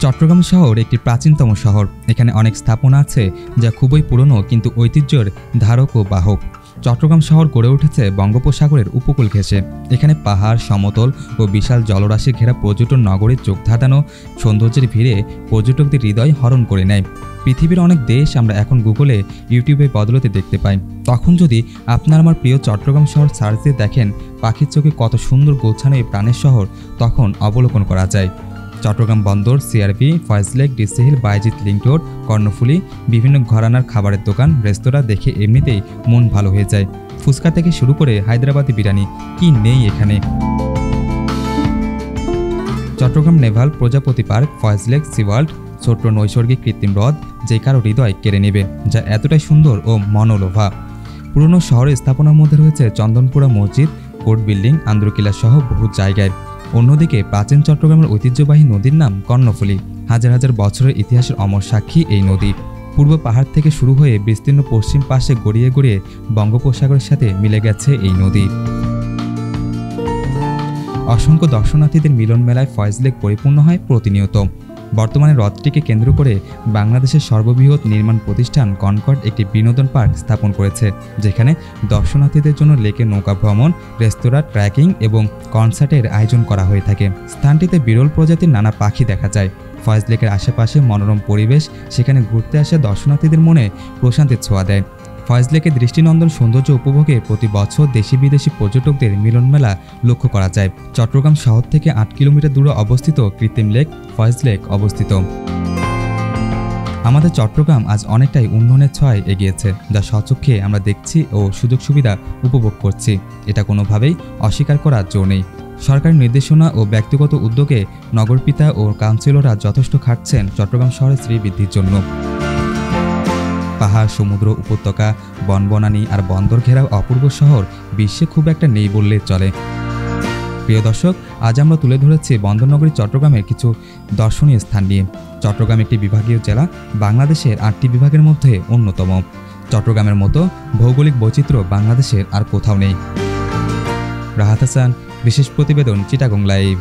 চট্টগ্রাম শহর একটি প্রাচীনতম শহর। এখানে অনেক স্থাপনা আছে যা খুবই পুরনো কিন্তু ঐতিহ্যের ধারক ও বাহক। চট্টগ্রাম শহর গড়ে উঠেছে বঙ্গোপসাগরের উপকূল ঘেঁষে। এখানে পাহাড়, সমতল ও বিশাল জলরাশি ঘেরা পর্যটন নগরীর চোখ ধাঁধানো সৌন্দর্যের ভিড়ে পর্যটকদের হৃদয় হরণ করে নেয়। পৃথিবীর অনেক দেশ আমরা এখন গুগলে, ইউটিউবে বদলতে দেখতে পাই। তখন যদি আপনার আমার প্রিয় চট্টগ্রাম শহর সার্চ দিয়ে দেখেন পাখির চোখে কত সুন্দর গোছানো এই প্রাণের শহর, তখন অবলোকন করা যায়। চট্টগ্রাম বন্দর, CRB, Foy's Lake, DC hill, Bayazid link road, Karnaphuli, বিভিন্ন ঘরানার খাবারের দোকান, রেস্তোরাঁ দেখে এমনিতেই মন ভালো হয়ে যায়। ফুচকা থেকে শুরু করে হায়দ্রাবাদি বিরিয়ানি, কি নেই এখানে। চট্টগ্রাম নেভাল, প্রজাপতি park, Foy's lake, sea world, ছোট্ট নৈসর্গিক কৃত্রিম হ্রদ যে কারো হৃদয় কেড়ে নেবে, যা এতটাই সুন্দর ও মনোলোভা। পুরনো শহরের স্থাপনার মধ্যে রয়েছে চন্দনপুরা মসজিদ, কোর্ট বিল্ডিং, আন্দ্রকিলা সহ বহু জায়গায়। অন্যদিকে প্রাচীন চট্টগ্রামের ঐতিহ্যবাহী নদীর নাম কর্ণফুলী। হাজার হাজার বছরের ইতিহাসের অমর সাক্ষী এই নদী। পূর্ব পাহাড় থেকে শুরু হয়ে বিস্তীর্ণ পশ্চিম পাশে গড়িয়ে গড়িয়ে বঙ্গোপসাগরের সাথে মিলে গেছে এই নদী। অসংখ্য দর্শনার্থীদের মিলন মেলায় ফয়েজ লেক পরিপূর্ণ হয় প্রতিনিয়ত। বর্তমানে হ্রদটিকে কেন্দ্র করে বাংলাদেশের সর্ববৃহৎ নির্মাণ প্রতিষ্ঠান কনকর্ড একটি বিনোদন পার্ক স্থাপন করেছে, যেখানে দর্শনার্থীদের জন্য লেকে নৌকা ভ্রমণ, রেস্তোরাঁ, ট্রেকিং এবং কনসার্টের আয়োজন করা হয়ে থাকে। স্থানটিতে বিরল প্রজাতির নানা পাখি দেখা যায়। ফয়েজ লেকের আশেপাশে মনোরম পরিবেশ সেখানে ঘুরতে আসা দর্শনার্থীদের মনে প্রশান্তির ছোঁয়া দেয়। ফয়েজ লেকের দৃষ্টিনন্দন সৌন্দর্য উপভোগে প্রতি বছর দেশি বিদেশি পর্যটকদের মিলন মেলা লক্ষ্য করা যায়। চট্টগ্রাম শহর থেকে 8 কিলোমিটার দূরে অবস্থিত কৃত্রিম লেক ফয়েজ লেক অবস্থিত। আমাদের চট্টগ্রাম আজ অনেকটাই উন্নয়নের ছোঁয়ায় এগিয়েছে, যা স্বচক্ষে আমরা দেখছি ও সুযোগ সুবিধা উপভোগ করছি। এটা কোনোভাবেই অস্বীকার করার জো নেই। সরকারি নির্দেশনা ও ব্যক্তিগত উদ্যোগে নগরপিতা ও কাউন্সিলররা যথেষ্ট খাটছেন চট্টগ্রাম শহরের শ্রীবৃদ্ধির জন্য। পাহাড়, সমুদ্র, উপত্যকা, বনবনানী আর বন্দর ঘেরাও অপূর্ব শহর বিশ্বে খুব একটা নেই বললে চলে। প্রিয় দর্শক, আজ আমরা তুলে ধরেছি বন্দরনগরী চট্টগ্রামের কিছু দর্শনীয় স্থান নিয়ে। চট্টগ্রাম একটি বিভাগীয় জেলা, বাংলাদেশের 8টি বিভাগের মধ্যে অন্যতম। চট্টগ্রামের মতো ভৌগোলিক বৈচিত্র্য বাংলাদেশের আর কোথাও নেই। রাহাত হাসান, বিশেষ প্রতিবেদন, চিটাগং লাইভ।